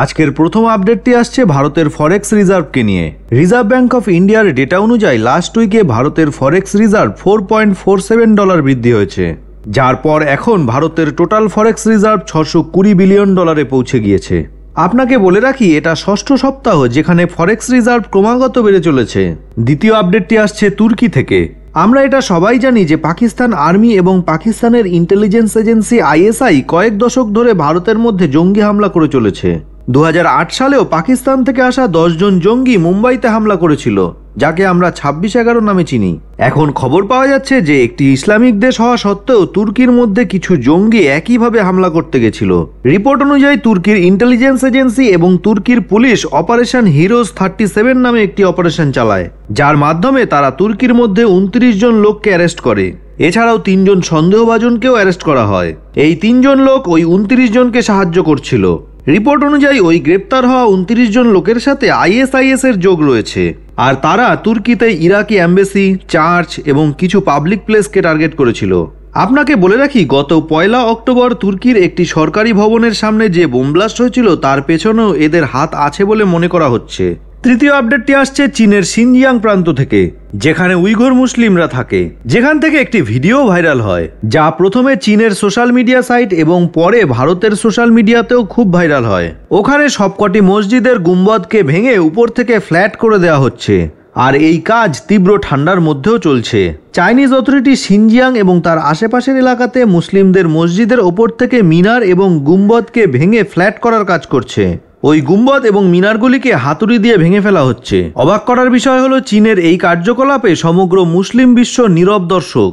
আজকের প্রথম আপডেটটি আসছে ভারতের ফরেক্স রিজার্ভকে নিয়ে। রিজার্ভ ব্যাংক অফ ইন্ডিয়ার ডেটা অনুযায়ী লাস্ট উইকে ভারতের ফরেক্স রিজার্ভ $4.47 বৃদ্ধি হয়েছে, যার পর এখন ভারতের টোটাল ফরেক্স রিজার্ভ $620 বিলিয়ন পৌঁছে গিয়েছে। আপনাকে বলে রাখি, এটা ষষ্ঠ সপ্তাহ যেখানে ফরেক্স রিজার্ভ ক্রমাগত বেড়ে চলেছে। দ্বিতীয় আপডেটটি আসছে তুর্কি থেকে। আমরা এটা সবাই জানি যে পাকিস্তান আর্মি এবং পাকিস্তানের ইন্টেলিজেন্স এজেন্সি আইএসআই কয়েক দশক ধরে ভারতের মধ্যে জঙ্গি হামলা করে চলেছে। 2008 সালেও পাকিস্তান থেকে আসা 10 জন জঙ্গি মুম্বাইতে হামলা করেছিল, যাকে আমরা 26/11 নামে চিনি। এখন খবর পাওয়া যাচ্ছে যে একটি ইসলামিক দেশ হওয়া সত্ত্বেও তুর্কির মধ্যে কিছু জঙ্গি একইভাবে হামলা করতে গেছিল। রিপোর্ট অনুযায়ী তুর্কির ইন্টেলিজেন্স এজেন্সি এবং তুর্কির পুলিশ অপারেশন হিরোজ 37 নামে একটি অপারেশন চালায়, যার মাধ্যমে তারা তুর্কির মধ্যে 29 জন লোককে অ্যারেস্ট করে। এছাড়াও 3 জন সন্দেহভাজনকেও অ্যারেস্ট করা হয়। এই 3 জন লোক ওই 29 জনকে সাহায্য করছিল। রিপোর্ট অনুযায়ী ওই গ্রেপ্তার হওয়া 29 জন লোকের সাথে আইএসআইএস এর যোগ রয়েছে, আর তারা তুর্কিতে ইরাকি অ্যাম্বাসি, চার্চ এবং কিছু পাবলিক প্লেসকে টার্গেট করেছিল। আপনাকে বলে রাখি, গত 1 অক্টোবর তুর্কির একটি সরকারি ভবনের সামনে যে বোম ব্লাস্ট হয়েছিল তার পেছনেও এদের হাত আছে বলে মনে করা হচ্ছে। তৃতীয় আপডেটটি আসছে চীনের সিনজিয়াং প্রান্ত থেকে, যেখানে উইঘুর মুসলিমরা থাকে, যেখান থেকে একটি ভিডিও ভাইরাল হয়, যা প্রথমে চীনের সোশ্যাল মিডিয়া সাইট এবং পরে ভারতের সোশ্যাল মিডিয়াতেও খুব ভাইরাল হয়। ওখানে সবকটি মসজিদের গুম্বদকে ভেঙে উপর থেকে ফ্ল্যাট করে দেওয়া হচ্ছে, আর এই কাজ তীব্র ঠান্ডার মধ্যেও চলছে। চাইনিজ অথরিটি সিনজিয়াং এবং তার আশেপাশের এলাকাতে মুসলিমদের মসজিদের ওপর থেকে মিনার এবং গুম্বদকে ভেঙে ফ্ল্যাট করার কাজ করছে। ওই গুম্বদ এবং মিনারগুলিকে হাতুড়ি দিয়ে ভেঙে ফেলা হচ্ছে। অবাক করার বিষয় হলো, চীনের এই কার্যকলাপে সমগ্র মুসলিম বিশ্ব নীরব দর্শক।